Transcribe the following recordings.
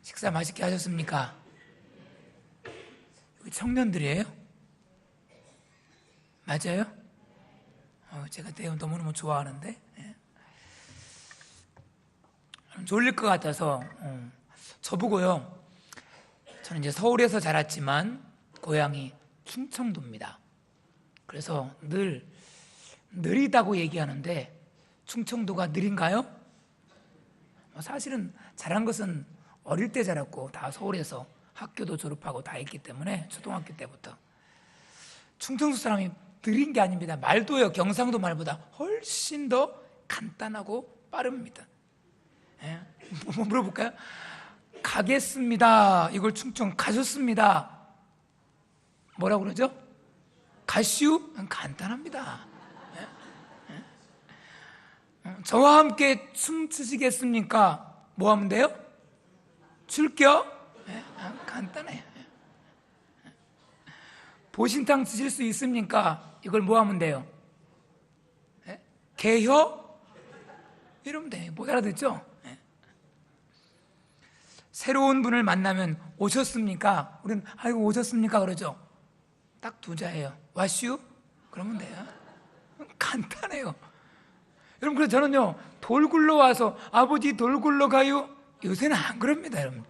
식사 맛있게 하셨습니까? 여기 청년들이에요? 맞아요? 제가 너무너무 좋아하는데 졸릴 것 같아서 저보고요, 저는 이제 서울에서 자랐지만 고향이 충청도입니다. 그래서 늘 느리다고 얘기하는데 충청도가 느린가요? 사실은 자란 것은 어릴 때 자랐고 다 서울에서 학교도 졸업하고 다 했기 때문에 초등학교 때부터. 충청도 사람이 느린 게 아닙니다. 말도요, 경상도 말보다 훨씬 더 간단하고 빠릅니다. 뭐 물어볼까요? 가겠습니다. 이걸 충청 가셨습니다. 뭐라고 그러죠? 가시우? 간단합니다. 저와 함께 춤추시겠습니까? 뭐 하면 돼요? 출겨? 간단해요. 보신탕 드실 수 있습니까? 이걸 뭐 하면 돼요? 개혀? 이러면 돼요. 못 알아듣죠? 새로운 분을 만나면 오셨습니까? 우리는 아이고 오셨습니까? 그러죠. 딱 두 자예요. 와슈? 그러면 돼요. 간단해요. 여러분, 그래서 저는요, 돌 굴러와서 아버지 돌 굴러가요? 요새는 안 그럽니다, 여러분.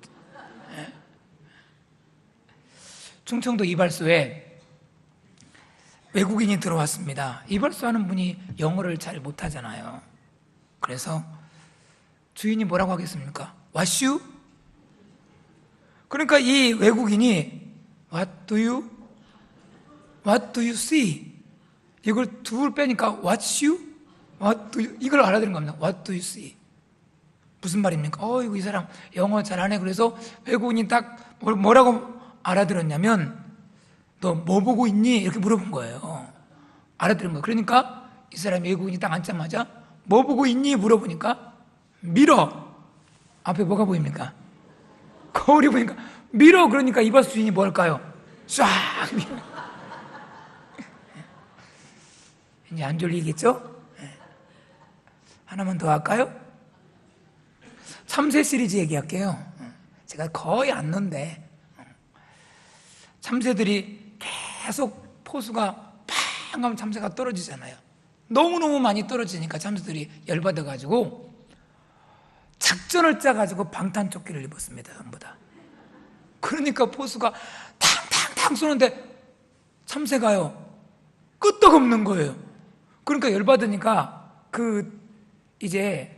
충청도 이발소에 외국인이 들어왔습니다. 이발소 하는 분이 영어를 잘 못하잖아요. 그래서 주인이 뭐라고 하겠습니까? 와슈? 그러니까 이 외국인이 What do you see? 이걸 둘 빼니까 What's you? What do you? 이걸 알아들은 겁니다. What do you see? 무슨 말입니까? 이거 이 사람 영어 잘하네. 그래서 외국인이 딱 뭐라고 알아들었냐면 너 뭐 보고 있니? 이렇게 물어본 거예요. 알아들은 거예요. 그러니까 이 사람이 외국인이 딱 앉자마자 뭐 보고 있니? 물어보니까 미러. 앞에 뭐가 보입니까? 거울이 보니까 미러. 그러니까 이발소 주인이 뭐 할까요? 쫙 미러. 이제 안 졸리겠죠? 하나만 더 할까요? 참새 시리즈 얘기할게요. 제가 거의 안 넣는데 참새들이 계속 포수가 팡 하면 참새가 떨어지잖아요. 너무너무 많이 떨어지니까 참새들이 열받아가지고 작전을 짜가지고 방탄조끼를 입었습니다. 전부 다. 그러니까 포수가 탕탕탕 쏘는데 참새가요 끄떡없는 거예요. 그러니까 열받으니까 이제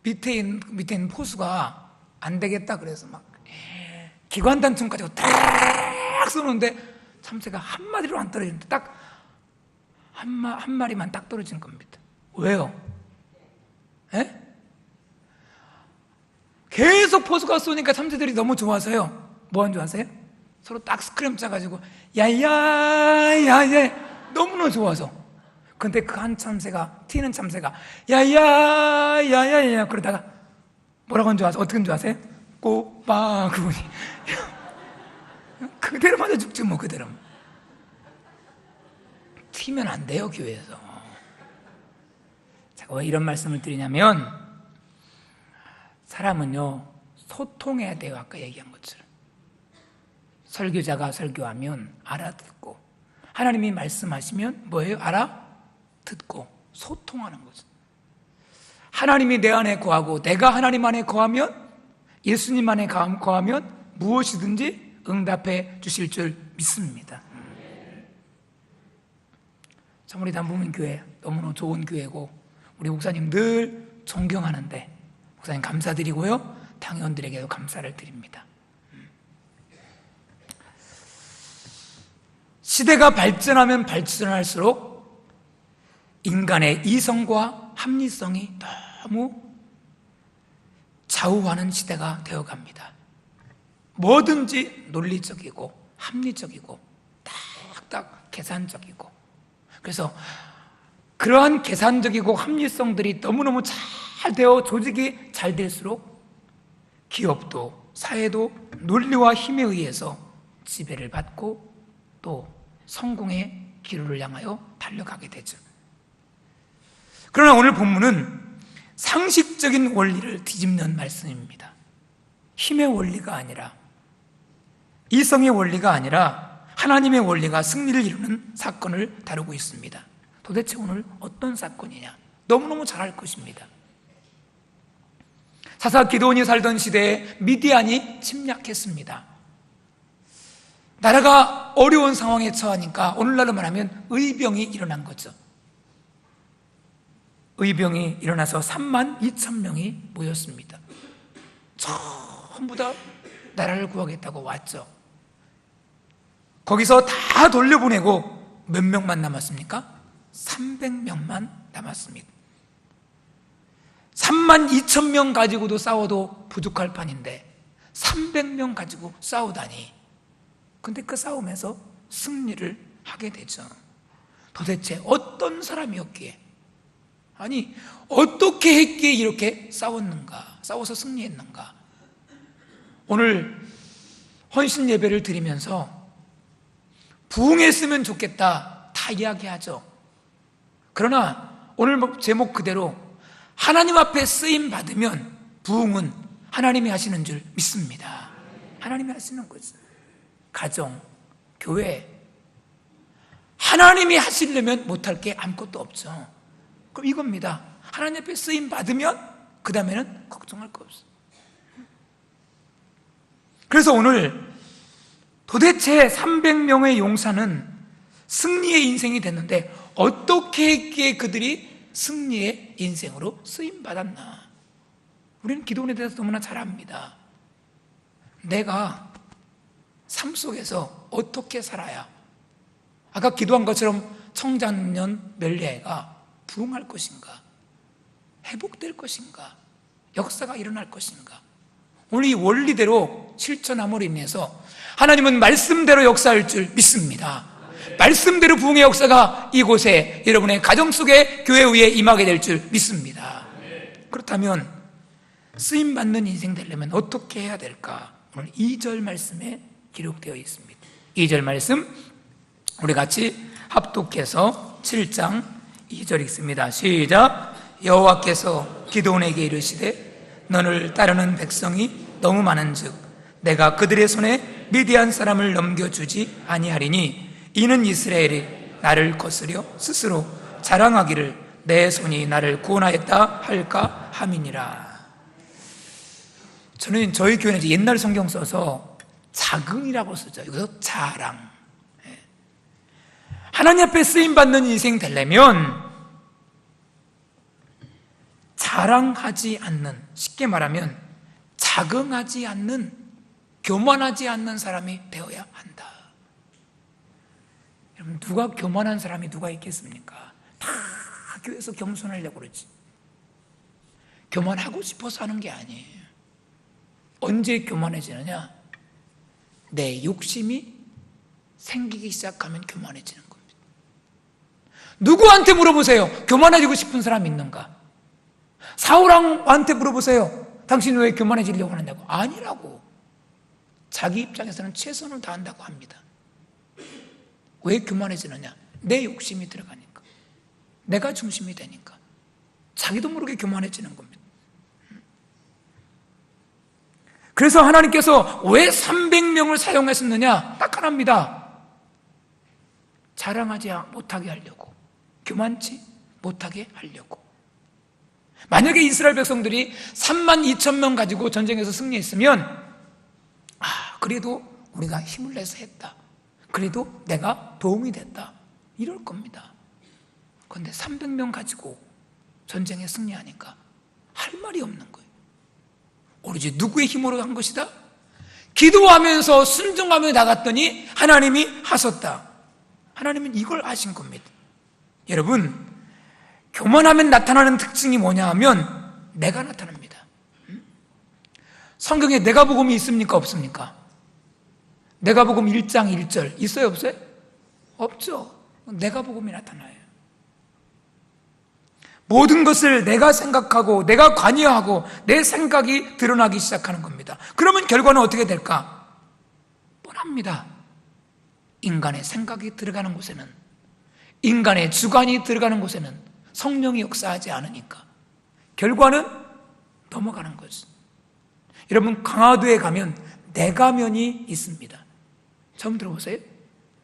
밑에 있는 포수가 안 되겠다 그래서 막 기관단총 가지고 탁 쏘는데 참새가 한 마리로 안 떨어지는데 딱 한 마리만 딱 떨어진 겁니다. 왜요? 계속 포수가 쏘니까 참새들이 너무 좋아서요. 뭐 하는 줄 아세요? 서로 딱 스크램 짜가지고 야야야야 너무너무 좋아서. 근데 그 한 참새가 튀는 참새가 야야야야야 그러다가 뭐라고 하는 줄 아세요? 어떻게 하는 줄 아세요? 꼬바구니. 그대로 맞아 죽지 뭐. 그대로 튀면 안 돼요 교회에서. 제가 왜 이런 말씀을 드리냐면 사람은요 소통해야 돼요. 아까 얘기한 것처럼 설교자가 설교하면 알아듣고 하나님이 말씀하시면 뭐예요? 알아듣고 소통하는 거죠. 하나님이 내 안에 거하고 내가 하나님 안에 거하면 예수님 안에 거하면 무엇이든지 응답해 주실 줄 믿습니다. 참 우리 단부문교회 너무너무 좋은 교회고 우리 목사님 늘 존경하는데 목사님 감사드리고요 당회원들에게도 감사를 드립니다. 시대가 발전하면 발전할수록 인간의 이성과 합리성이 너무 좌우하는 시대가 되어갑니다. 뭐든지 논리적이고 합리적이고 딱딱 계산적이고. 그래서 그러한 계산적이고 합리성들이 너무너무 잘 되어 조직이 잘 될수록 기업도 사회도 논리와 힘에 의해서 지배를 받고 또 성공의 기로를 향하여 달려가게 되죠. 그러나 오늘 본문은 상식적인 원리를 뒤집는 말씀입니다. 힘의 원리가 아니라, 이성의 원리가 아니라 하나님의 원리가 승리를 이루는 사건을 다루고 있습니다. 도대체 오늘 어떤 사건이냐? 너무너무 잘 알 것입니다. 사사 기드온이 살던 시대에 미디안이 침략했습니다. 나라가 어려운 상황에 처하니까 오늘날로 말하면 의병이 일어난 거죠. 의병이 일어나서 32,000명이 모였습니다. 전부 다 나라를 구하겠다고 왔죠. 거기서 다 돌려보내고 몇 명만 남았습니까? 300명만 남았습니다. 32,000명 가지고도 싸워도 부족할 판인데 300명 가지고 싸우다니. 근데 그 싸움에서 승리를 하게 되죠. 도대체 어떤 사람이었기에, 아니 어떻게 했기에 이렇게 싸웠는가, 싸워서 승리했는가. 오늘 헌신 예배를 드리면서 부흥했으면 좋겠다 다 이야기하죠. 그러나 오늘 제목 그대로 하나님 앞에 쓰임 받으면 부흥은 하나님이 하시는 줄 믿습니다. 하나님이 하시는 거죠. 가정, 교회, 하나님이 하시려면 못할 게 아무것도 없죠. 그럼 이겁니다. 하나님 앞에 쓰임 받으면 그 다음에는 걱정할 거 없어요. 그래서 오늘 도대체 300명의 용사는 승리의 인생이 됐는데 어떻게 했기에 그들이 승리의 인생으로 쓰임받았나? 우리는 기도원에 대해서 너무나 잘 압니다. 내가 삶 속에서 어떻게 살아야, 아까 기도한 것처럼 청장년 멜리아가 부흥할 것인가, 회복될 것인가, 역사가 일어날 것인가. 오늘 이 원리대로 실천함으로 인해서 하나님은 말씀대로 역사할 줄 믿습니다. 말씀대로 부흥의 역사가 이곳에, 여러분의 가정 속에, 교회 위에 임하게 될 줄 믿습니다. 그렇다면 쓰임받는 인생 되려면 어떻게 해야 될까? 오늘 2절 말씀에 기록되어 있습니다. 2절 말씀 우리 같이 합독해서 7장 2절 읽습니다. 시작. 여호와께서 기드온에게 이르시되 너를 따르는 백성이 너무 많은즉 내가 그들의 손에 미디안 사람을 넘겨주지 아니하리니 이는 이스라엘이 나를 거스려 스스로 자랑하기를 내 손이 나를 구원하였다 할까 함이니라. 저는 저희 교회는 옛날 성경 써서 자긍이라고 쓰죠. 이것도 자랑. 하나님 앞에 쓰임받는 인생 되려면 자랑하지 않는, 쉽게 말하면 자긍하지 않는, 교만하지 않는 사람이 되어야 한다. 여러분, 누가 교만한 사람이 누가 있겠습니까? 다 교회에서 겸손하려고 그러지. 교만하고 싶어서 하는 게 아니에요. 언제 교만해지느냐? 내 욕심이 생기기 시작하면 교만해지는 겁니다. 누구한테 물어보세요. 교만해지고 싶은 사람 있는가? 사울왕한테 물어보세요. 당신 왜 교만해지려고 하느냐고. 아니라고. 자기 입장에서는 최선을 다한다고 합니다. 왜 교만해지느냐? 내 욕심이 들어가니까, 내가 중심이 되니까 자기도 모르게 교만해지는 겁니다. 그래서 하나님께서 왜 300명을 사용하셨느냐? 딱 하나입니다. 자랑하지 못하게 하려고, 교만치 못하게 하려고. 만약에 이스라엘 백성들이 32,000명 가지고 전쟁에서 승리했으면 그래도 우리가 힘을 내서 했다, 그래도 내가 도움이 됐다, 이럴 겁니다. 그런데 300명 가지고 전쟁에 승리하니까 할 말이 없는 거예요. 오로지 누구의 힘으로 한 것이다? 기도하면서 순종하며 나갔더니 하나님이 하셨다. 하나님은 이걸 아신 겁니다. 여러분, 교만하면 나타나는 특징이 뭐냐 하면 내가 나타납니다. 성경에 내가복음이 있습니까? 없습니까? 내가복음 1장 1절 있어요? 없어요? 없죠. 내가복음이 나타나요. 모든 것을 내가 생각하고 내가 관여하고 내 생각이 드러나기 시작하는 겁니다. 그러면 결과는 어떻게 될까? 뻔합니다. 인간의 생각이 들어가는 곳에는, 인간의 주관이 들어가는 곳에는 성령이 역사하지 않으니까 결과는 넘어가는 거죠. 여러분, 강화도에 가면 내가면이 있습니다. 처음 들어보세요?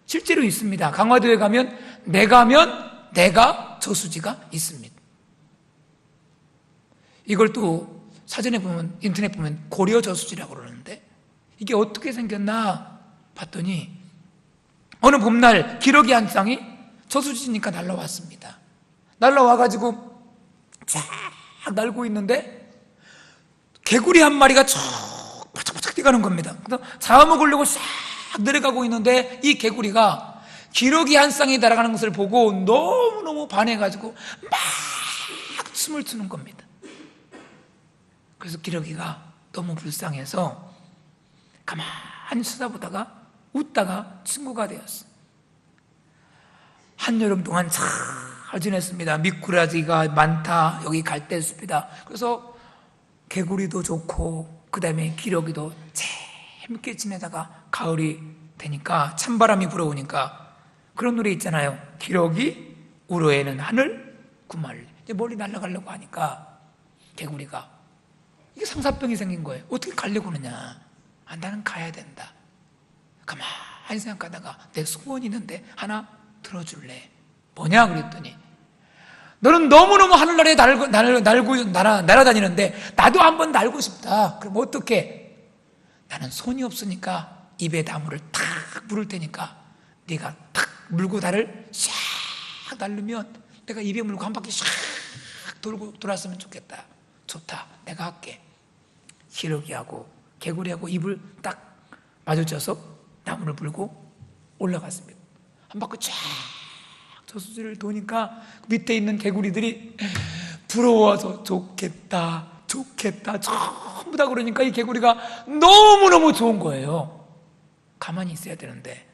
실제로 있습니다. 강화도에 가면 내가면, 내가 저수지가 있습니다. 이걸 또 사전에 보면, 인터넷 보면 고려 저수지라고 그러는데, 이게 어떻게 생겼나 봤더니 어느 봄날 기러기 한 쌍이 저수지니까 날라왔습니다. 날라와가지고 쫙 날고 있는데 개구리 한 마리가 쭉 바짝바짝 뛰어가는 겁니다. 그래서 잡아먹으려고 싹 내려가고 있는데 이 개구리가 기러기 한 쌍이 날아가는 것을 보고 너무너무 반해가지고 막 춤을 추는 겁니다. 그래서 기러기가 너무 불쌍해서 가만히 쳐다보다가 웃다가 친구가 되었어요. 한여름 동안 잘 지냈습니다. 미꾸라지가 많다. 여기 갈대숲이다. 그래서 개구리도 좋고 그 다음에 기러기도 재밌게 지내다가 가을이 되니까 찬바람이 불어오니까 그런 노래 있잖아요. 기러기 우러에는 하늘 구말래. 이제 멀리 날아가려고 하니까 개구리가 이게 상사병이 생긴 거예요. 어떻게 가려고 그러냐. 아, 나는 가야 된다. 가만히 생각하다가 내 소원이 있는데 하나 들어줄래? 뭐냐 그랬더니 너는 너무너무 하늘나라에 날아다니는데 나도 한번 날고 싶다. 그럼 어떻게? 나는 손이 없으니까 입에 나무를 탁 물을 테니까 네가 탁 물고 나를 샥 날르면 내가 입에 물고 한 바퀴 샥 돌았으면 좋겠다. 좋다. 내가 할게. 기러기하고 개구리하고 입을 딱 마주쳐서 나무를 물고 올라갔습니다. 한 바퀴 쫙 저수지를 도니까 밑에 있는 개구리들이 부러워서 좋겠다 전부 다 그러니까 이 개구리가 너무너무 좋은 거예요. 가만히 있어야 되는데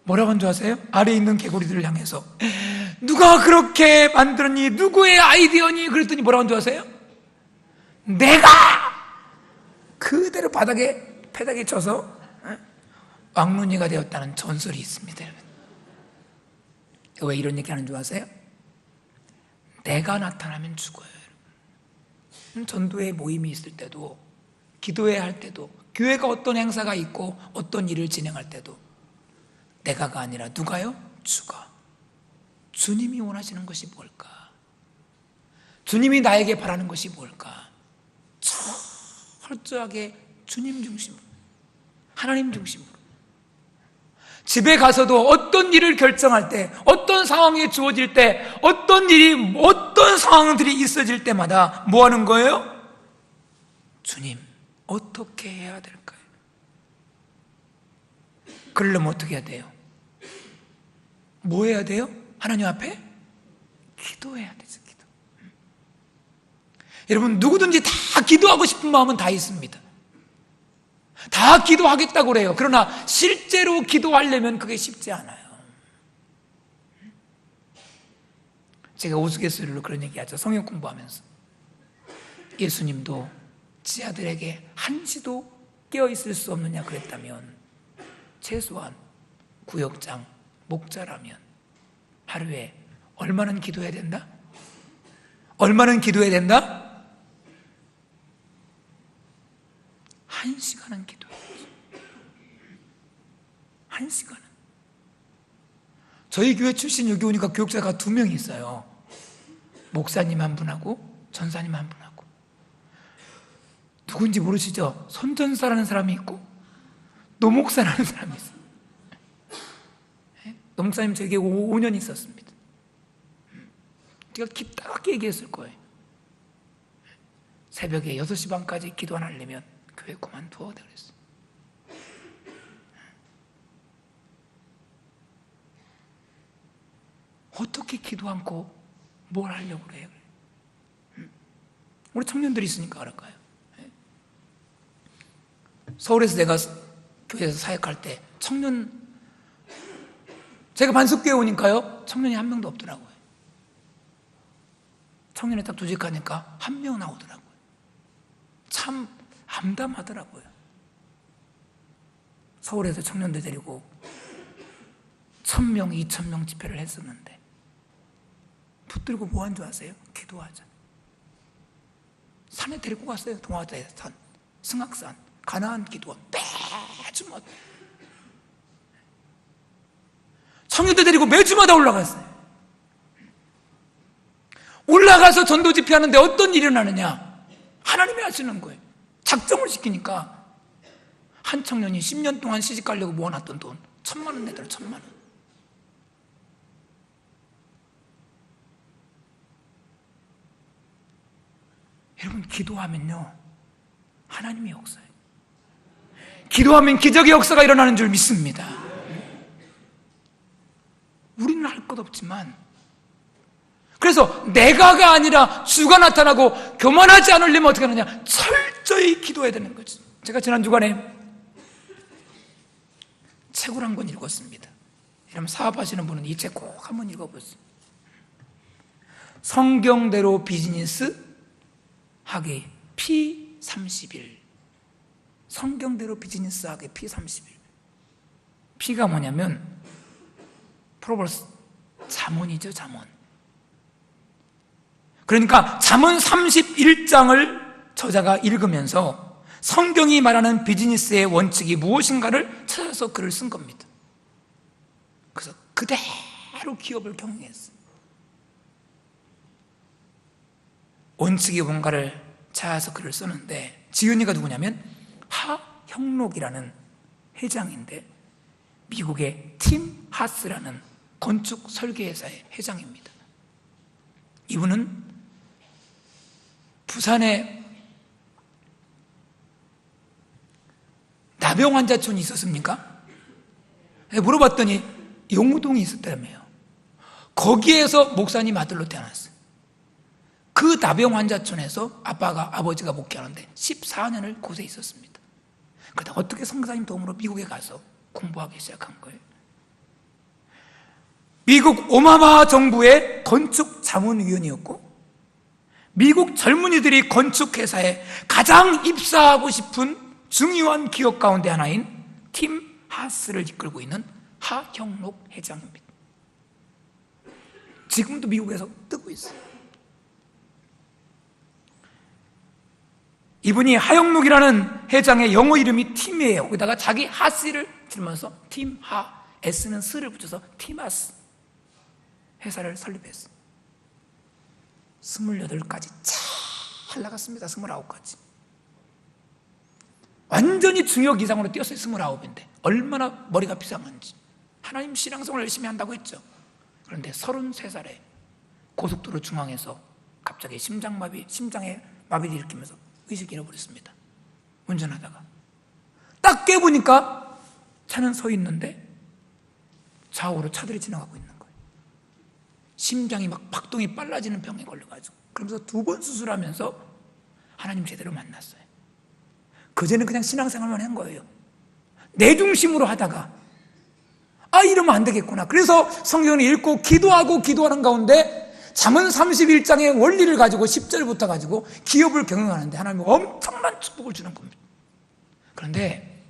뭐라고 한 줄 아세요? 아래에 있는 개구리들을 향해서 누가 그렇게 만들었니? 누구의 아이디어니? 그랬더니 뭐라고 한 줄 아세요? 내가! 그대로 패닥에 쳐서 왕눈이가 되었다는 전설이 있습니다. 왜 이런 얘기 하는 줄 아세요? 내가 나타나면 죽어요. 전도회 모임이 있을 때도, 기도회 할 때도, 교회가 어떤 행사가 있고 어떤 일을 진행할 때도 내가가 아니라 누가요? 주가. 주님이 원하시는 것이 뭘까? 주님이 나에게 바라는 것이 뭘까? 철저하게 주님 중심으로, 하나님 중심으로. 집에 가서도 어떤 일을 결정할 때, 어떤 상황이 주어질 때, 어떤 상황들이 있어질 때마다 뭐 하는 거예요? 주님, 어떻게 해야 될까요? 그러려면 어떻게 해야 돼요? 뭐 해야 돼요? 하나님 앞에 기도해야 되죠. 기도. 여러분, 누구든지 다 기도하고 싶은 마음은 다 있습니다. 다 기도하겠다고 그래요. 그러나 실제로 기도하려면 그게 쉽지 않아요. 제가 우스갯소리로 그런 얘기하죠. 성경 공부하면서 예수님도 지 아들에게 한시도 깨어있을 수 없느냐 그랬다면 최소한 구역장, 목자라면 하루에 얼마나 기도해야 된다? 얼마나 기도해야 된다? 1시간은 기도해야지. 1시간은. 저희 교회 출신 여기 오니까 교육자가 2명이 있어요. 목사님 한 분하고 전사님 한 분하고. 누군지 모르시죠? 손전사라는 사람이 있고 노목사라는 사람이 있어요. 노목사님 저에게 5년 있었습니다. 제가 기 따갑게 얘기했을 거예요. 새벽에 6시 반까지 기도 안 하려면 교회 그만두어 그랬어. 어떻게 기도 않고 뭘 하려고 그래요? 우리 청년들이 있으니까 그럴까요? 서울에서 내가 교회에서 사역할 때 제가 반석교회 오니까요 청년이 한 명도 없더라고요. 청년이 딱 조직하니까 한 명 나오더라고요. 참 암담하더라고요. 서울에서 청년들 데리고 1,000명, 2,000명 집회를 했었는데 붙들고 뭐 한 줄 아세요? 기도하자. 산에 데리고 갔어요. 동화자의 산, 승악산, 가나안 기도원 매주마다 청년들 데리고 매주마다 올라갔어요. 올라가서 전도 집회하는데 어떤 일이 일어나느냐? 하나님이 하시는 거예요. 작정을 시키니까 한 청년이 10년 동안 시집 가려고 모아놨던 돈 1,000만 원 내더라. 1,000만 원. 여러분, 기도하면요 하나님의 역사예요. 기도하면 기적의 역사가 일어나는 줄 믿습니다. 우리는 할 것 없지만, 그래서 내가가 아니라 주가 나타나고 교만하지 않으려면 어떻게 하느냐? 철저히 기도해야 되는 거죠. 제가 지난 주간에 책을 한 권 읽었습니다. 여러분 사업하시는 분은 이 책 꼭 한번 읽어보세요. 성경대로 비즈니스 하기 P31. 성경대로 비즈니스 하기 P31. P가 뭐냐면 프로버스, 잠언이죠. 잠언. 그러니까 잠언 31장을 저자가 읽으면서 성경이 말하는 비즈니스의 원칙이 무엇인가를 찾아서 글을 쓴 겁니다. 그래서 그대로 기업을 경영했어요. 원칙이 뭔가를 찾아서 글을 쓰는데, 지은이가 누구냐면 하형록이라는 회장인데 미국의 팀 하스라는 건축 설계회사의 회장입니다. 이분은 부산에 나병 환자촌이 있었습니까? 물어봤더니 용우동이 있었다며요. 거기에서 목사님 아들로 태어났어요. 그 나병 환자촌에서 아버지가 목회하는데 14년을 곳에 있었습니다. 그러다 어떻게 성사님 도움으로 미국에 가서 공부하기 시작한 거예요. 미국 오바마 정부의 건축 자문위원이었고, 미국 젊은이들이 건축회사에 가장 입사하고 싶은 중요한 기업 가운데 하나인 팀 하스를 이끌고 있는 하형록 회장입니다. 지금도 미국에서 뜨고 있어요. 이분이 하형록이라는 회장의 영어 이름이 팀이에요. 거기다가 자기 하스를 들면서 팀 하, S는 스를 붙여서 팀하스 회사를 설립했어요. 28가지 잘 나갔습니다. 29가지. 완전히 중역 이상으로 뛰었어요. 29인데 얼마나 머리가 비상한지. 하나님 신앙생활을 열심히 한다고 했죠. 그런데 33살에 고속도로 중앙에서 갑자기 심장에 마비를 일으키면서 의식을 잃어버렸습니다. 운전하다가 딱 깨보니까 차는 서 있는데 좌우로 차들이 지나가고 있는 거예요. 심장이 막 박동이 빨라지는 병에 걸려가지고, 그러면서 2번 수술하면서 하나님 제대로 만났어요. 그전에는 그냥 신앙생활만 한 거예요. 내 중심으로 하다가 이러면 안 되겠구나. 그래서 성경을 읽고 기도하는 가운데 잠언 31장의 원리를 가지고 10절부터 가지고 기업을 경영하는데 하나님은 엄청난 축복을 주는 겁니다. 그런데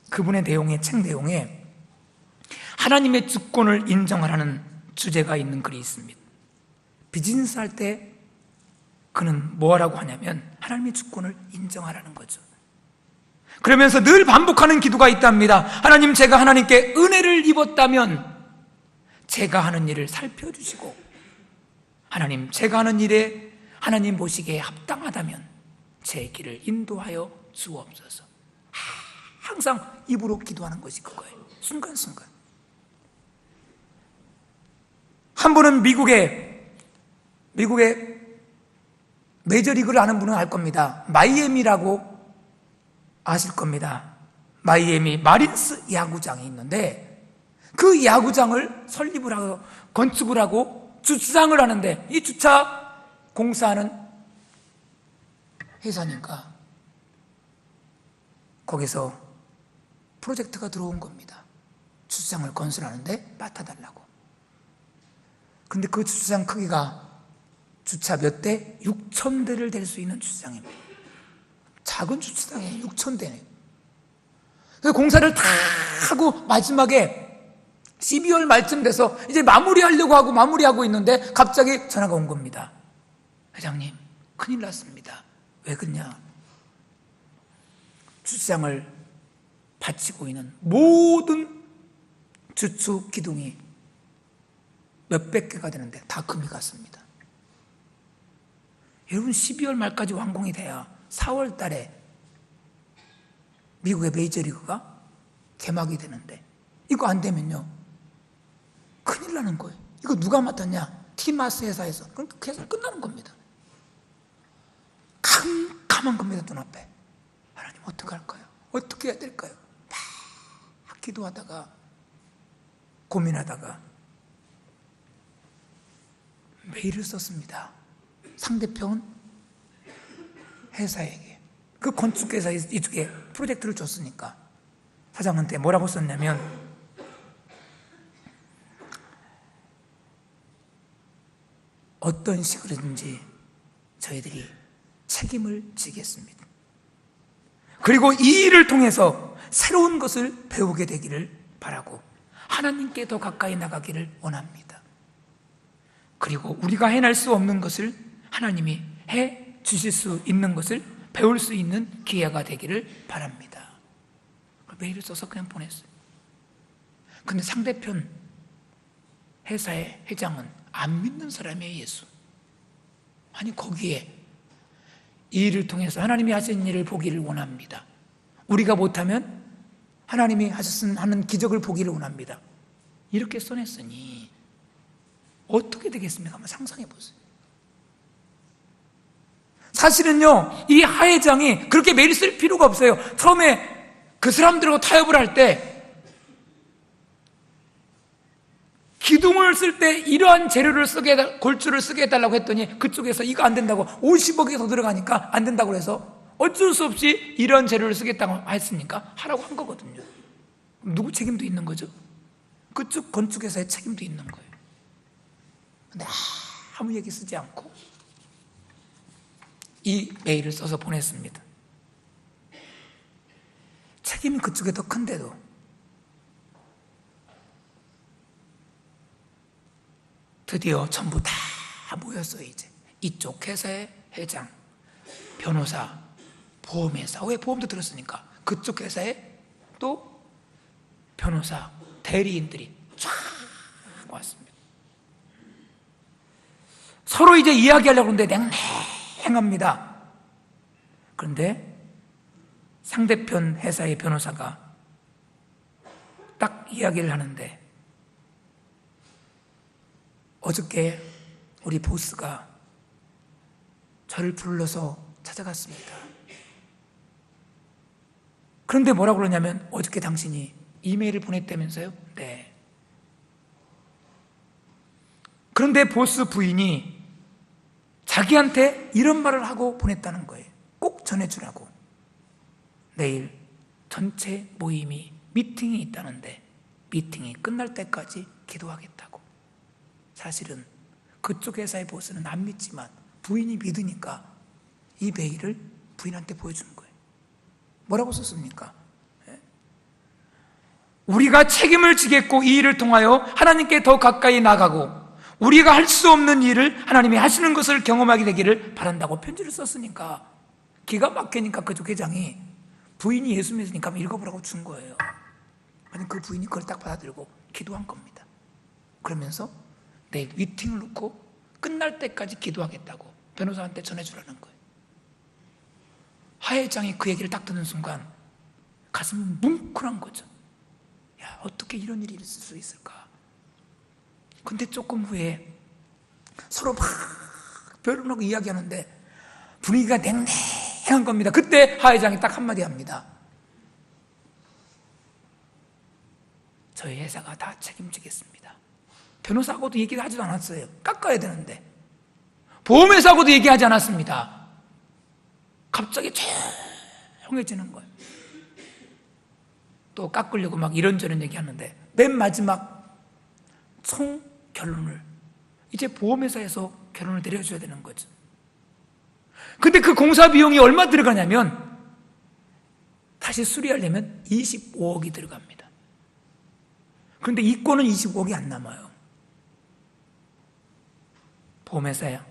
그분의 책 내용에 하나님의 주권을 인정하라는 주제가 있는 글이 있습니다. 비즈니스 할 때 그는 뭐하라고 하냐면 하나님의 주권을 인정하라는 거죠. 그러면서 늘 반복하는 기도가 있답니다. 하나님, 제가 하나님께 은혜를 입었다면 제가 하는 일을 살펴주시고, 하나님, 제가 하는 일에 하나님 보시기에 합당하다면 제 길을 인도하여 주옵소서. 항상 입으로 기도하는 것이 그거예요. 순간순간. 한 분은 미국의 메이저리그를 아는 분은 알 겁니다. 마이애미라고 아실 겁니다. 마이애미 마린스 야구장이 있는데 그 야구장을 설립을 하고 건축을 하고 주차장을 하는데, 이 주차 공사하는 회사니까 거기서 프로젝트가 들어온 겁니다. 주차장을 건설하는데 맡아달라고. 그런데 그 주차장 크기가 주차 몇 대? 6,000대를 댈 수 있는 주차장입니다. 작은 주차장에 6,000대네요. 그래서 공사를 다 하고 마지막에 12월 말쯤 돼서 이제 마무리하고 있는데 갑자기 전화가 온 겁니다. 회장님, 큰일 났습니다. 왜 그러냐? 주차장을 바치고 있는 모든 주추 기둥이 몇백 개가 되는데 다 금이 갔습니다. 여러분, 12월 말까지 완공이 돼야 4월 달에 미국의 메이저리그가 개막이 되는데, 이거 안 되면요 큰일 나는 거예요. 이거 누가 맡았냐? 티마스 회사에서. 그럼 그 회사 끝나는 겁니다. 캄캄한 겁니다, 눈앞에. 하나님, 어떻게 할까요? 어떻게 해야 될까요? 막 기도하다가 고민하다가 메일을 썼습니다. 상대편 회사에게. 그 건축회사 이쪽에 프로젝트를 줬으니까 사장한테 뭐라고 썼냐면, 어떤 식으로든지 저희들이 책임을 지겠습니다. 그리고 이 일을 통해서 새로운 것을 배우게 되기를 바라고 하나님께 더 가까이 나가기를 원합니다. 그리고 우리가 해낼 수 없는 것을 하나님이 해 주실 수 있는 것을 배울 수 있는 기회가 되기를 바랍니다. 메일을 써서 그냥 보냈어요. 근데 상대편 회사의 회장은 안 믿는 사람이에요, 예수. 아니, 거기에 이 일을 통해서 하나님이 하신 일을 보기를 원합니다. 우리가 못하면 하나님이 하는 기적을 보기를 원합니다. 이렇게 써냈으니 어떻게 되겠습니까? 한번 상상해 보세요. 사실은요, 이 하회장이 그렇게 메일 쓸 필요가 없어요. 처음에 그 사람들하고 타협을 할 때 기둥을 쓸 때 이러한 재료를 골주를 쓰게 해달라고 했더니 그쪽에서 이거 안 된다고 50억이 더 들어가니까 안 된다고 해서 어쩔 수 없이 이런 재료를 쓰겠다고 했으니까 하라고 한 거거든요. 누구 책임도 있는 거죠? 그쪽 건축회사의 책임도 있는 거예요. 근데 아무 얘기 쓰지 않고 이 메일을 써서 보냈습니다. 책임이 그쪽에 더 큰데도 드디어 전부 다 모였어요. 이제 이쪽 회사의 회장, 변호사, 보험회사, 왜 보험도 들었으니까 그쪽 회사에 또 변호사, 대리인들이 쫙 왔습니다. 서로 이제 이야기하려고 하는데 냉랭합니다. 그런데 상대편 회사의 변호사가 딱 이야기를 하는데, 어저께 우리 보스가 저를 불러서 찾아갔습니다. 그런데 뭐라고 그러냐면, 어저께 당신이 이메일을 보냈다면서요? 네. 그런데 보스 부인이 자기한테 이런 말을 하고 보냈다는 거예요. 꼭 전해주라고. 내일 전체 모임이 미팅이 있다는데 미팅이 끝날 때까지 기도하겠다고. 사실은 그쪽 회사의 보스는 안 믿지만 부인이 믿으니까 이 메일을 부인한테 보여주는 거예요. 뭐라고 썼습니까? 우리가 책임을 지겠고 이 일을 통하여 하나님께 더 가까이 나가고 우리가 할 수 없는 일을 하나님이 하시는 것을 경험하게 되기를 바란다고 편지를 썼으니까, 기가 막히니까 그쪽 회장이 부인이 예수 믿으니까 한번 읽어보라고 준 거예요. 아니, 그 부인이 그걸 딱 받아들고 기도한 겁니다. 그러면서 내일 미팅을 놓고 끝날 때까지 기도하겠다고 변호사한테 전해주라는 거예요. 하 회장이 그 얘기를 딱 듣는 순간 가슴이 뭉클한 거죠. 야, 어떻게 이런 일이 있을 수 있을까? 근데 조금 후에 서로 막 변론하고 이야기하는데 분위기가 냉랭한 겁니다. 그때 하 회장이 딱 한마디 합니다. 저희 회사가 다 책임지겠습니다. 변호사하고도 얘기하지도 않았어요. 깎아야 되는데. 보험회사하고도 얘기하지 않았습니다. 갑자기 조용해지는 거예요. 또 깎으려고 막 이런저런 얘기하는데 맨 마지막 총 결론을 이제 보험회사에서 결론을 내려줘야 되는 거죠. 근데 그 공사 비용이 얼마 들어가냐면 다시 수리하려면 25억이 들어갑니다. 그런데 이권은 25억이 안 남아요. 보험회사야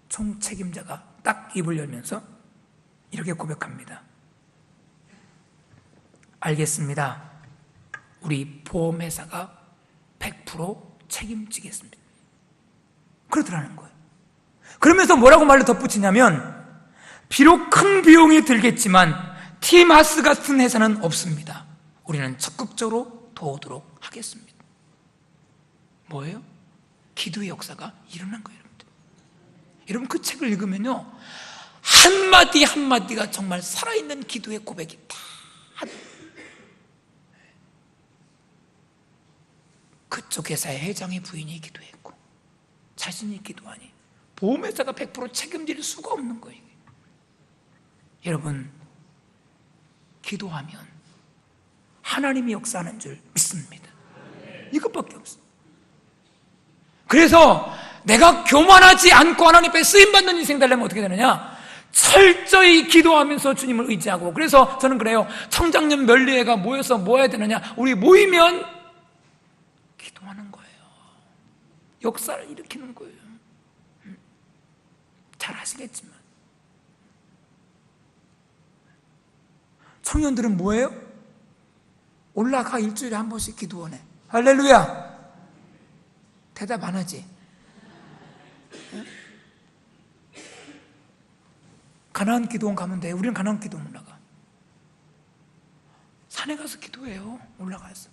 총 책임자가 딱 입을 열면서 이렇게 고백합니다. 알겠습니다. 우리 보험회사가 100% 책임지겠습니다. 그러더라는 거예요. 그러면서 뭐라고 말을 덧붙이냐면, 비록 큰 비용이 들겠지만 티마스 같은 회사는 없습니다. 우리는 적극적으로 도우도록 하겠습니다. 뭐예요? 기도의 역사가 일어난 거예요. 여러분, 그 책을 읽으면요, 한마디 한마디가 정말 살아있는 기도의 고백이 다. 그쪽 회사의 회장의 부인이 기도했고 자신이 기도하니 보험회사가 100% 책임질 수가 없는 거예요. 여러분, 기도하면 하나님이 역사하는 줄 믿습니다. 이것밖에 없어요. 그래서 내가 교만하지 않고 하나님 앞에 쓰임받는 인생 되려면 어떻게 되느냐? 철저히 기도하면서 주님을 의지하고. 그래서 저는 그래요. 청장년 멸리회가 모여서 뭐 해야 되느냐? 우리 모이면 기도하는 거예요. 역사를 일으키는 거예요. 잘 아시겠지만. 청년들은 뭐예요? 올라가 일주일에 한 번씩 기도원에. 할렐루야. 대답 안 하지? 가나안 기도원 가면 돼. 우리는 가나안 기도원 올라가. 산에 가서 기도해요. 올라가서.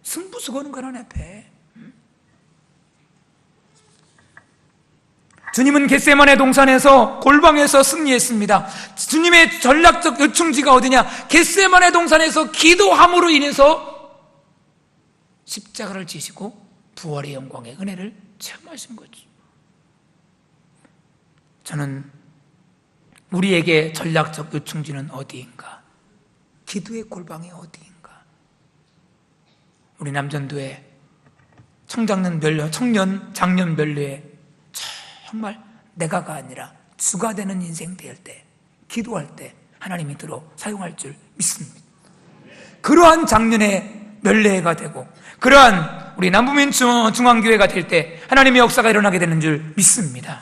승부수거는 가나안 앞에. 주님은 겟세마네 동산에서 골방에서 승리했습니다. 주님의 전략적 요충지가 어디냐? 겟세마네 동산에서 기도함으로 인해서 십자가를 지시고 부활의 영광의 은혜를 체험하신 거죠. 저는 우리에게 전략적 요충지는 어디인가? 기도의 골방이 어디인가? 우리 남전도에 청년 장년 멸류에 정말 내가가 아니라 주가 되는 인생 될 때, 기도할 때 하나님이 들어 사용할 줄 믿습니다. 그러한 장년의 멸례회가 되고 그러한 우리 남부민 중앙교회가 될 때 하나님의 역사가 일어나게 되는 줄 믿습니다.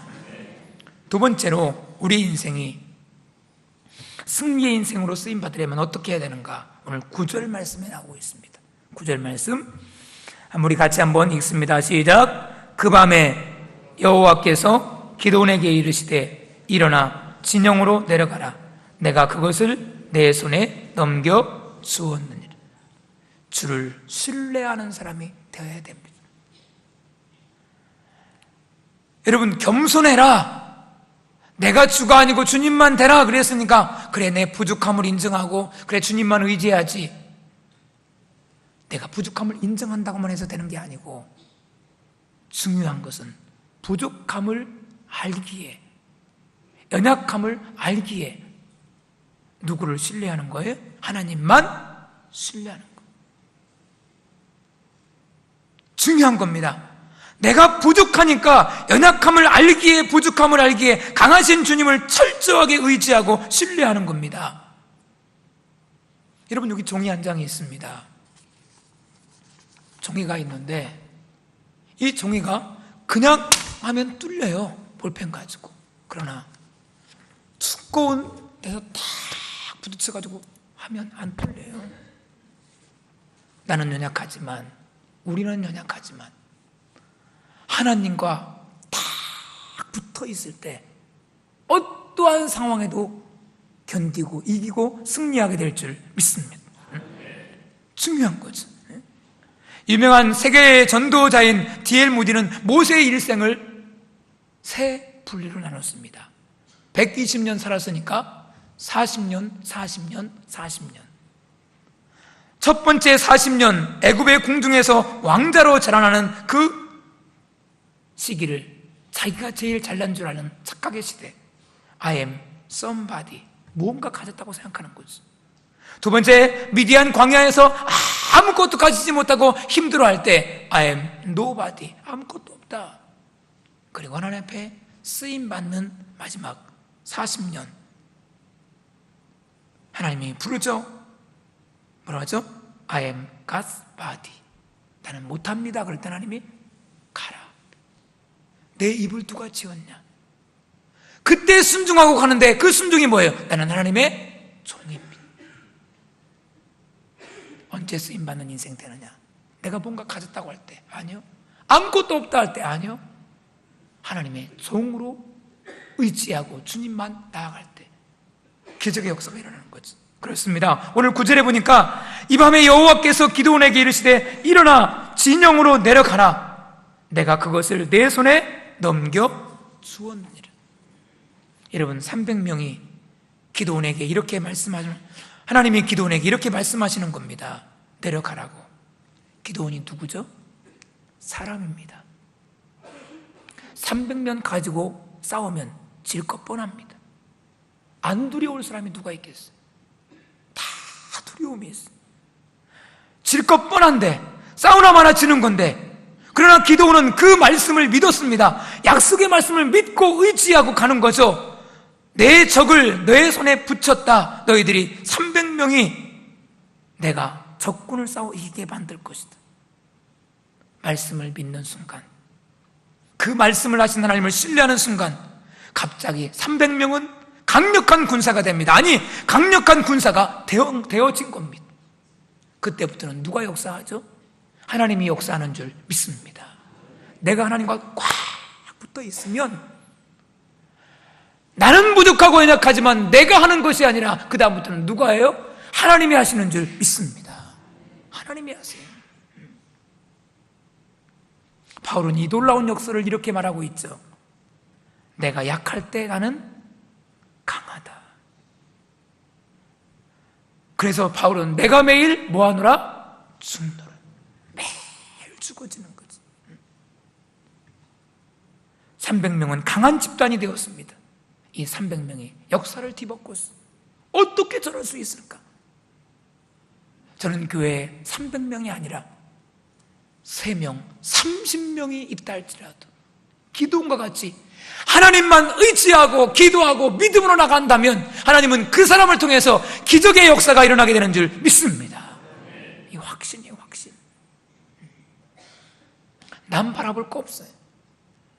두 번째로 우리 인생이 승리의 인생으로 쓰임받으려면 어떻게 해야 되는가? 오늘 9절 말씀에 나오고 있습니다. 9절 말씀 우리 같이 한번 읽습니다. 시작. 그 밤에 여호와께서 기드온에게 이르시되 일어나 진영으로 내려가라. 내가 그것을 내 손에 넘겨 주었느니라. 주를 신뢰하는 사람이 되어야 됩니다. 여러분, 겸손해라. 내가 주가 아니고 주님만 되라 그랬으니까 그래, 내 부족함을 인정하고 그래, 주님만 의지해야지. 내가 부족함을 인정한다고만 해서 되는 게 아니고 중요한 것은 부족함을 알기에, 연약함을 알기에 누구를 신뢰하는 거예요? 하나님만 신뢰하는 거예요. 중요한 겁니다. 내가 부족하니까 연약함을 알기에, 부족함을 알기에 강하신 주님을 철저하게 의지하고 신뢰하는 겁니다. 여러분, 여기 종이 한 장이 있습니다. 종이가 있는데 이 종이가 그냥 하면 뚫려요. 볼펜 가지고. 그러나 두꺼운 데서 탁 부딪혀가지고 하면 안 뚫려요. 나는 연약하지만, 우리는 연약하지만 하나님과 탁 붙어 있을 때 어떠한 상황에도 견디고 이기고 승리하게 될 줄 믿습니다. 중요한 거죠. 유명한 세계 전도자인 D.L. 무디는 모세의 일생을 세 분리로 나눴습니다. 120년 살았으니까 40년, 40년, 40년. 첫 번째 40년 애굽의 궁중에서 왕자로 자라나는 그 시기를 자기가 제일 잘난 줄 아는 착각의 시대. I am somebody. 무언가 가졌다고 생각하는 거죠. 두 번째, 미디안 광야에서 아무것도 가지지 못하고 힘들어할 때 I am nobody. 아무것도 없다. 그리고 하나님 앞에 쓰임받는 마지막 40년. 하나님이 부르죠. 뭐라고 하죠? I am God's body. 나는 못합니다. 그럴 때 하나님이 가라. 내 입을 누가 지었냐? 그때 순종하고 가는데 그 순종이 뭐예요? 나는 하나님의 종입니다. 언제 쓰임받는 인생 되느냐? 내가 뭔가 가졌다고 할 때? 아니요. 아무것도 없다 할 때? 아니요. 하나님의 종으로 의지하고 주님만 나아갈 때 기적의 역사가 일어나는 거지. 그렇습니다. 오늘 9절에 보니까 이 밤에 여호와께서 기드온에게 이르시되 일어나 진영으로 내려가라. 내가 그것을 내 손에 넘겨 주었느니라. 여러분, 300명이 기드온에게 이렇게 말씀하시는, 하나님이 기드온에게 이렇게 말씀하시는 겁니다. 내려가라고. 기드온이 누구죠? 사람입니다. 300명 가지고 싸우면 질 것 뻔합니다. 안 두려울 사람이 누가 있겠어요? 다 두려움이 있어요. 질 것 뻔한데, 싸우나 마나 지는 건데, 그러나 기드온은 그 말씀을 믿었습니다. 약속의 말씀을 믿고 의지하고 가는 거죠. 내 적을 내 손에 붙였다. 너희들이 300명이 내가 적군을 싸워 이기게 만들 것이다. 말씀을 믿는 순간, 그 말씀을 하신 하나님을 신뢰하는 순간 갑자기 300명은 강력한 군사가 됩니다. 아니, 강력한 군사가 되어진 겁니다. 그때부터는 누가 역사하죠? 하나님이 역사하는 줄 믿습니다. 내가 하나님과 꽉 붙어 있으면 나는 부족하고 연약하지만 내가 하는 것이 아니라 그 다음부터는 누가 해요? 하나님이 하시는 줄 믿습니다. 하나님이 하세요. 바울은 이 놀라운 역사를 이렇게 말하고 있죠. 내가 약할 때 나는 강하다. 그래서 바울은 내가 매일 뭐하노라? 죽노라. 매일 죽어지는 거지. 300명은 강한 집단이 되었습니다. 이 300명이 역사를 뒤덮고 어떻게 저럴 수 있을까? 저는 교회에 300명이 아니라 3명, 30명이 있다 할지라도 기도원과 같이 하나님만 의지하고 기도하고 믿음으로 나간다면 하나님은 그 사람을 통해서 기적의 역사가 일어나게 되는 줄 믿습니다. 이 확신이에요, 확신. 남 바라볼 거 없어요.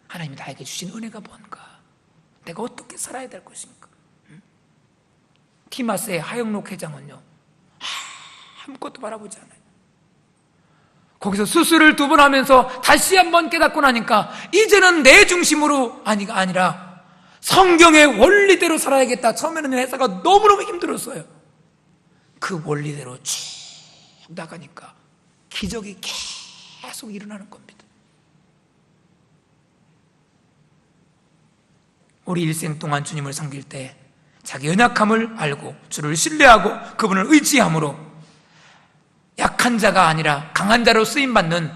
하나님이 나에게 주신 은혜가 뭔가, 내가 어떻게 살아야 될 것인가. 티마스의 하영록 회장은요, 아무것도 바라보지 않아요. 거기서 수술을 2번 하면서 다시 한번 깨닫고 나니까 이제는 내 중심으로 아니라 성경의 원리대로 살아야겠다. 처음에는 회사가 너무너무 힘들었어요. 그 원리대로 쭉 나가니까 기적이 계속 일어나는 겁니다. 우리 일생 동안 주님을 섬길 때 자기 연약함을 알고 주를 신뢰하고 그분을 의지함으로 약한 자가 아니라 강한 자로 쓰임받는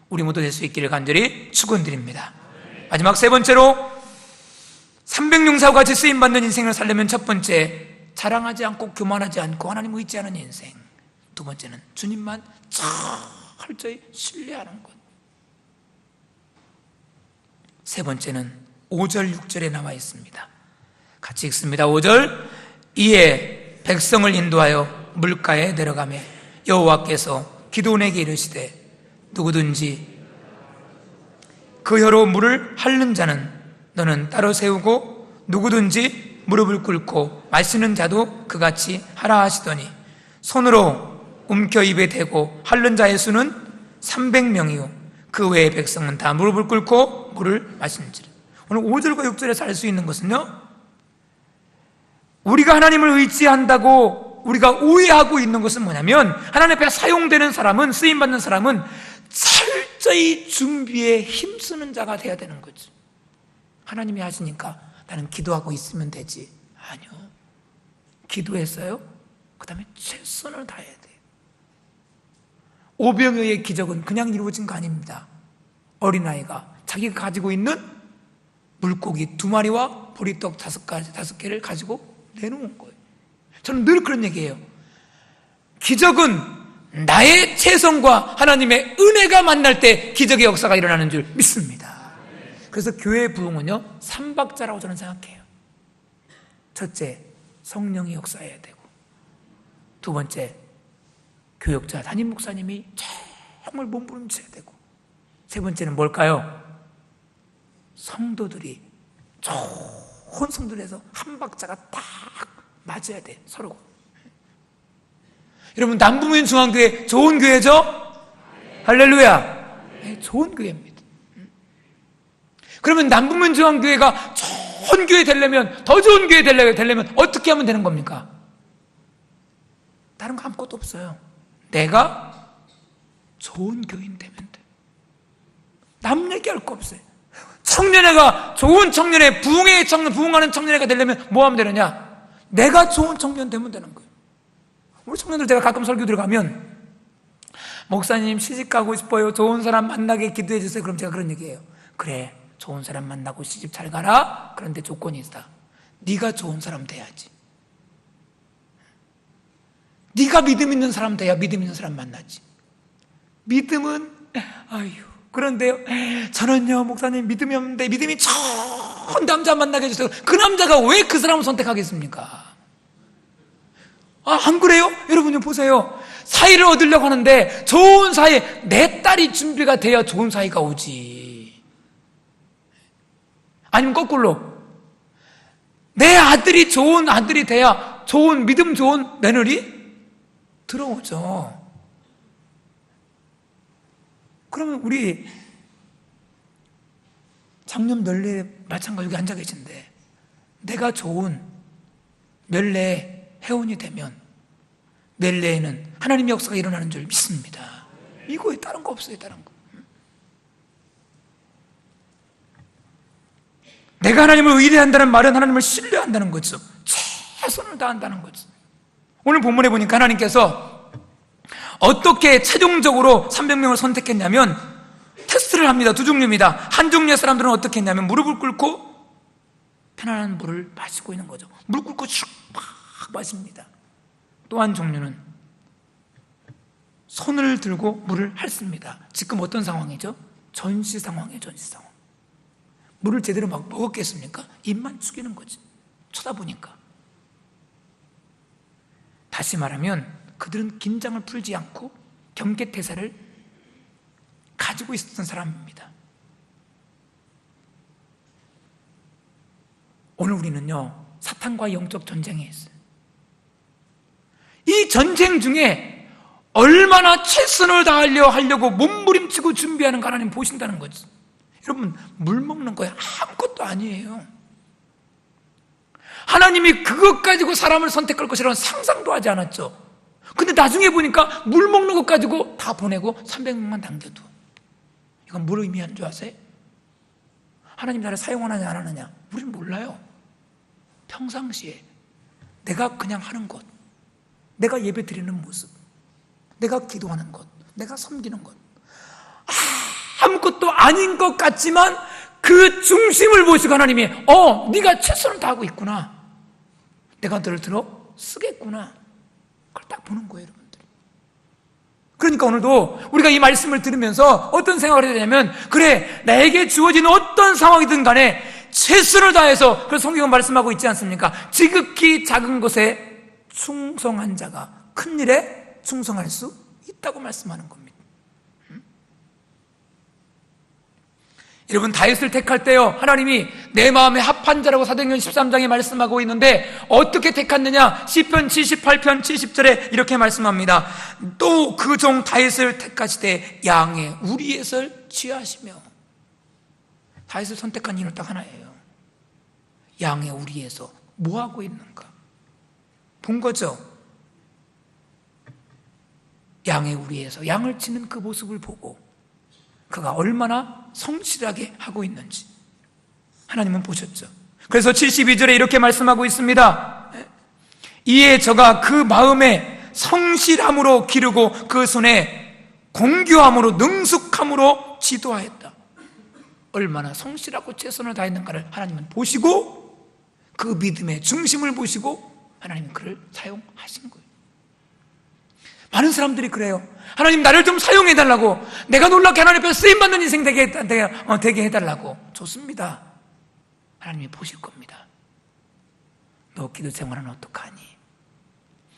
우리 모두 될 수 있기를 간절히 축원드립니다. 마지막 3번째로 300용사와 같이 쓰임받는 인생을 살려면 첫 번째, 자랑하지 않고 교만하지 않고 하나님 의지하는 인생. 2번째는 주님만 철저히 신뢰하는 것. 3번째는 5절 6절에 나와 있습니다. 같이 읽습니다. 5절, 이에 백성을 인도하여 물가에 내려가매 여호와께서 기드온에게 이르시되 누구든지 그 혀로 물을 핥는 자는 너는 따로 세우고 누구든지 무릎을 꿇고 마시는 자도 그같이 하라 하시더니 손으로 움켜 입에 대고 핥는 자의 수는 300명이요 그 외의 백성은 다 무릎을 꿇고 물을 마시는지라. 오늘 5절과 6절에서 알 수 있는 것은요, 우리가 하나님을 의지한다고 우리가 오해하고 있는 것은 뭐냐면, 하나님 앞에 사용되는 사람은, 쓰임받는 사람은 철저히 준비에 힘쓰는 자가 돼야 되는 거지. 하나님이 하시니까 나는 기도하고 있으면 되지. 아니요. 기도했어요? 그 다음에 최선을 다해야 돼요. 오병이어의 기적은 그냥 이루어진 거 아닙니다. 어린아이가 자기가 가지고 있는 물고기 2마리와 보리떡 5개를 가지고 내놓은 거예요. 저는 늘 그런 얘기해요. 기적은 나의 최선과 하나님의 은혜가 만날 때 기적의 역사가 일어나는 줄 믿습니다. 그래서 교회의 부흥은요, 3박자라고 저는 생각해요. 첫째, 성령이 역사해야 되고, 2번째, 교역자, 담임 목사님이 정말 몸부림쳐야 되고, 3번째는 뭘까요? 성도들이 좋은 성도에서 한 박자가 딱 맞아야 돼, 서로. 여러분, 남부문 중앙교회 좋은 교회죠? 할렐루야. 네, 좋은 교회입니다. 그러면 남부문 중앙교회가 좋은 교회 되려면, 더 좋은 교회 되려면 어떻게 하면 되는 겁니까? 다른 거 아무것도 없어요. 내가 좋은 교인 되면 돼. 남 얘기할 거 없어요. 청년회가 좋은 청년회, 부흥하는 청년회가 되려면 뭐 하면 되느냐? 내가 좋은 청년 되면 되는 거예요. 우리 청년들, 제가 가끔 설교 들어가면 목사님 시집 가고 싶어요, 좋은 사람 만나게 기도해 주세요. 그럼 제가 그런 얘기해요. 그래, 좋은 사람 만나고 시집 잘 가라. 그런데 조건이 있다. 네가 좋은 사람 돼야지. 네가 믿음 있는 사람 돼야 믿음 있는 사람 만나지. 믿음은 그런데요, 저는요 목사님 믿음이 없는데 믿음이 좋은 남자 만나게 해주세요. 그 남자가 왜 그 사람을 선택하겠습니까? 안 그래요? 여러분 좀 보세요. 사이를 얻으려고 하는데 좋은 사이, 내 딸이 준비가 돼야 좋은 사이가 오지. 아니면 거꾸로 내 아들이 좋은 아들이 돼야 좋은, 믿음 좋은 며느리 들어오죠. 그러면 우리 장년 멸례 마찬가지 여기 앉아 계신데, 내가 좋은 멸례 회원이 되면 멸례에는 하나님의 역사가 일어나는 줄 믿습니다. 이거에 다른 거 없어요. 다른 거. 내가 하나님을 의뢰한다는 말은 하나님을 신뢰한다는 거죠. 최선을 다한다는 거죠. 오늘 본문에 보니까 하나님께서 어떻게 최종적으로 300명을 선택했냐면 테스트를 합니다. 두 종류입니다. 한 종류의 사람들은 어떻게 했냐면 무릎을 꿇고 편안한 물을 마시고 있는 거죠. 물 꿇고 슉 마십니다. 또 한 종류는 손을 들고 물을 핥습니다. 지금 어떤 상황이죠? 전시 상황이에요. 전시 상황. 물을 제대로 막 먹었겠습니까? 입만 숙이는 거지. 쳐다보니까. 다시 말하면 그들은 긴장을 풀지 않고 경계태세를 가지고 있었던 사람입니다. 오늘 우리는요, 사탄과의 영적 전쟁에 있어요. 이 전쟁 중에 얼마나 최선을 다하려고 몸부림치고 준비하는 거 하나님 보신다는 거지. 여러분, 물 먹는 거야 아무것도 아니에요. 하나님이 그것 가지고 사람을 선택할 것이라는 상상도 하지 않았죠. 근데 나중에 보니까 물 먹는 것 가지고 다 보내고 300명만 남겨도, 이건 뭘 의미하는 줄 아세요? 하나님 나를 사용하느냐 안 하느냐 우리는 몰라요. 평상시에 내가 그냥 하는 것, 내가 예배 드리는 모습, 내가 기도하는 것, 내가 섬기는 것, 아무것도 아닌 것 같지만 그 중심을 보시고 하나님이 네가 최선을 다하고 있구나, 내가 너를 들어 쓰겠구나, 그걸 딱 보는 거예요, 여러분들. 그러니까 오늘도 우리가 이 말씀을 들으면서 어떤 생각을 해야 되냐면, 그래, 나에게 주어진 어떤 상황이든 간에 최선을 다해서, 그래서 성경은 말씀하고 있지 않습니까? 지극히 작은 것에 충성한 자가 큰 일에 충성할 수 있다고 말씀하는 겁니다. 여러분, 다윗을 택할 때요, 하나님이 내 마음에 합한 자라고 사도행전 13장에 말씀하고 있는데 어떻게 택했느냐? 시편 78편 70절에 이렇게 말씀합니다. 또 그 종 다윗을 택하시되 양의 우리에서 취하시며. 다윗을 선택한 이유는 딱 하나예요. 양의 우리에서 뭐 하고 있는가 본 거죠. 양의 우리에서 양을 치는 그 모습을 보고 그가 얼마나 성실하게 하고 있는지 하나님은 보셨죠. 그래서 72절에 이렇게 말씀하고 있습니다. 이에 저가 그 마음에 성실함으로 기르고 그 손에 공교함으로 능숙함으로 지도하였다. 얼마나 성실하고 최선을 다했는가를 하나님은 보시고 그 믿음의 중심을 보시고 하나님은 그를 사용하신 거예요. 많은 사람들이 그래요. 하나님 나를 좀 사용해달라고, 내가 놀랍게 하나님 앞에 쓰임받는 인생 되게 해달라고. 좋습니다. 하나님이 보실 겁니다. 너 기도 생활은 어떡하니?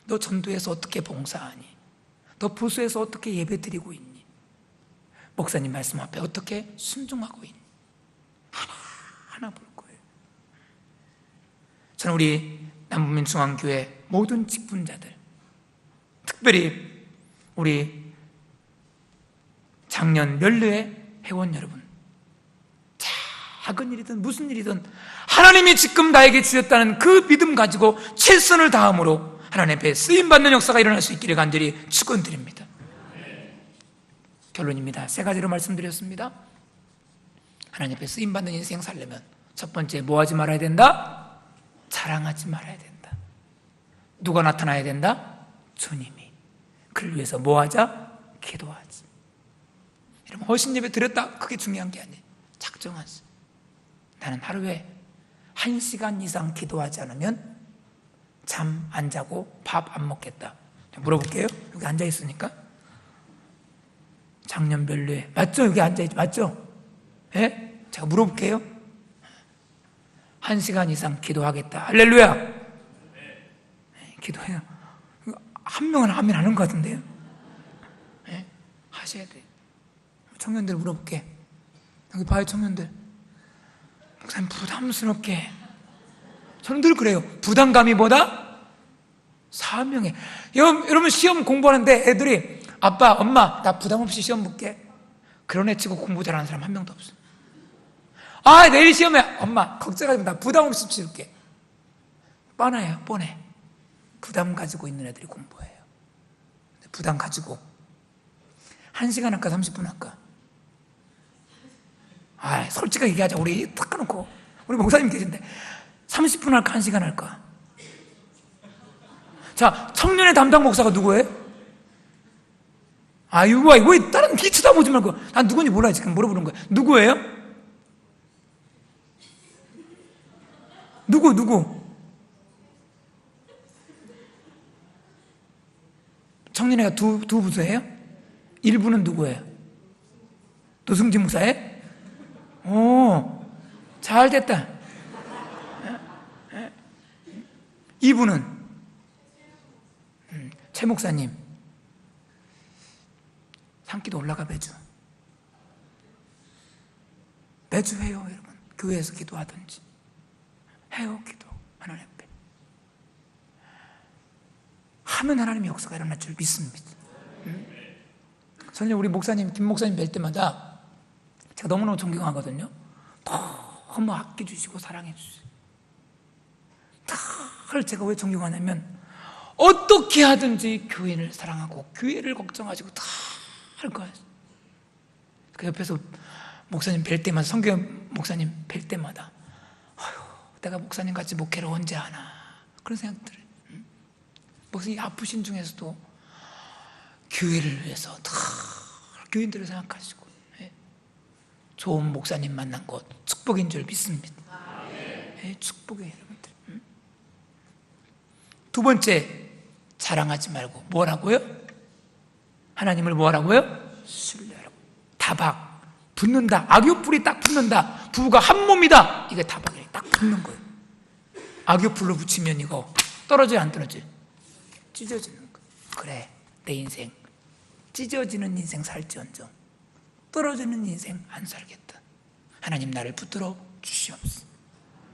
너 전도에서 어떻게 봉사하니? 너 부수에서 어떻게 예배 드리고 있니? 목사님 말씀 앞에 어떻게 순종하고 있니? 하나하나 볼 거예요. 저는 우리 남부민 중앙교회 모든 직분자들, 특별히 우리 작년 면례 회원 여러분, 작은 일이든 무슨 일이든 하나님이 지금 나에게 주셨다는 그 믿음 가지고 최선을 다함으로 하나님 앞에 쓰임받는 역사가 일어날 수 있기를 간절히 축원드립니다. 결론입니다. 세 가지로 말씀드렸습니다. 하나님 앞에 쓰임받는 인생 살려면 첫 번째, 뭐 하지 말아야 된다? 자랑하지 말아야 된다. 누가 나타나야 된다? 주님이. 그를 위해서 뭐 하자? 기도하지. 여러분, 허신 예배 드렸다, 그게 중요한 게 아니에요. 작정하지. 나는 하루에 1시간 이상 기도하지 않으면 잠 안 자고 밥 안 먹겠다. 물어볼게요. 여기 앉아 있으니까. 작년 별로에 맞죠? 여기 앉아 있죠? 맞죠? 예? 제가 물어볼게요. 1시간 이상 기도하겠다. 할렐루야. 기도해요. 한 명은 아멘 하는 것 같은데요. 예? 하셔야 돼요. 청년들 물어볼게. 여기 봐요, 청년들. 목사님, 부담스럽게. 저는 늘 그래요. 부담감이 뭐다? 사명에. 여러분, 시험 공부하는데 애들이 아빠, 엄마, 나 부담 없이 시험 볼게. 그런 애 치고 공부 잘하는 사람 한 명도 없어. 아, 내일 시험에 엄마, 걱정하지 마. 나 부담 없이 치를게. 뻔해요, 뻔해. 부담 가지고 있는 애들이 공부해요. 부담 가지고 1시간 할까 30분 할까? 아, 솔직하게 얘기하자. 우리 탁 까놓고 우리 목사님 계신데 30분 할까 1시간 할까? 자, 청년의 담당 목사가 누구예요? 아, 이거 왜 다른 비 쳐다보지 말고. 난 누군지 몰라요. 지금 물어보는 거예요. 누구예요? 누구? 청년회가 두 부서예요? 일부는 누구예요? 노승진 목사예요? 오, 잘 됐다. 이분은 최 목사님, 산기도 올라가 매주 해요. 여러분, 교회에서 기도하든지 해요. 기도 하나님 앞에 하면 하나님의 역사가 일어날 줄 믿습니다. 저는 우리 목사님, 김 목사님 뵐 때마다 제가 너무너무 존경하거든요. 너무 아껴주시고 사랑해주시고. 늘 제가 왜 존경하냐면 어떻게 하든지 교인을 사랑하고 교회를 걱정하시고 다 할 거예요. 그 옆에서 목사님 뵐 때마다, 성경 목사님 뵐 때마다 내가 목사님 같이 목회를 언제 하나, 그런 생각 들어요. 목사님 아프신 중에서도 교회를 위해서 다 교인들을 생각하시고, 좋은 목사님 만난 것 축복인 줄 믿습니다. 축복이에요, 여러분들. 두 번째, 자랑하지 말고 뭐라고요? 하나님을 뭐라고요? 신뢰하라고. 다박, 붙는다. 악유불이 딱 붙는다. 부부가 한 몸이다. 이게 다박이 딱 붙는 거예요. 악유불로 붙이면 이거 떨어져요, 안 떨어져요? 찢어지는 거예요. 그래, 내 인생 찢어지는 인생 살지언정 떨어지는 인생 안 살겠다. 하나님 나를 붙들어 주시옵소서.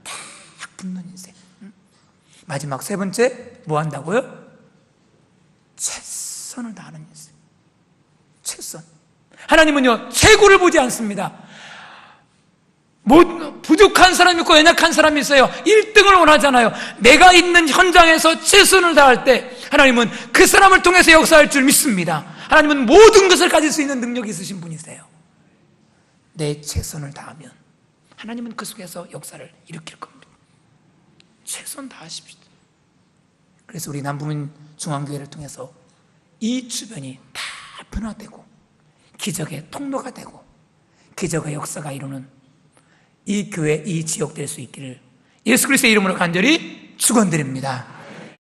딱 붙는 인생. 마지막 세 번째, 뭐 한다고요? 최선을 다하는 인생. 최선. 하나님은요, 최고를 보지 않습니다. 부족한 사람이 있고 연약한 사람이 있어요. 1등을 원하잖아요. 내가 있는 현장에서 최선을 다할 때 하나님은 그 사람을 통해서 역사할 줄 믿습니다. 하나님은 모든 것을 가질 수 있는 능력이 있으신 분이세요. 내 최선을 다하면 하나님은 그 속에서 역사를 일으킬 겁니다. 최선 다하십시오. 그래서 우리 남부민 중앙교회를 통해서 이 주변이 다 변화되고 기적의 통로가 되고 기적의 역사가 이루는 이 교회, 이 지역 될 수 있기를 예수 그리스도의 이름으로 간절히 축원드립니다.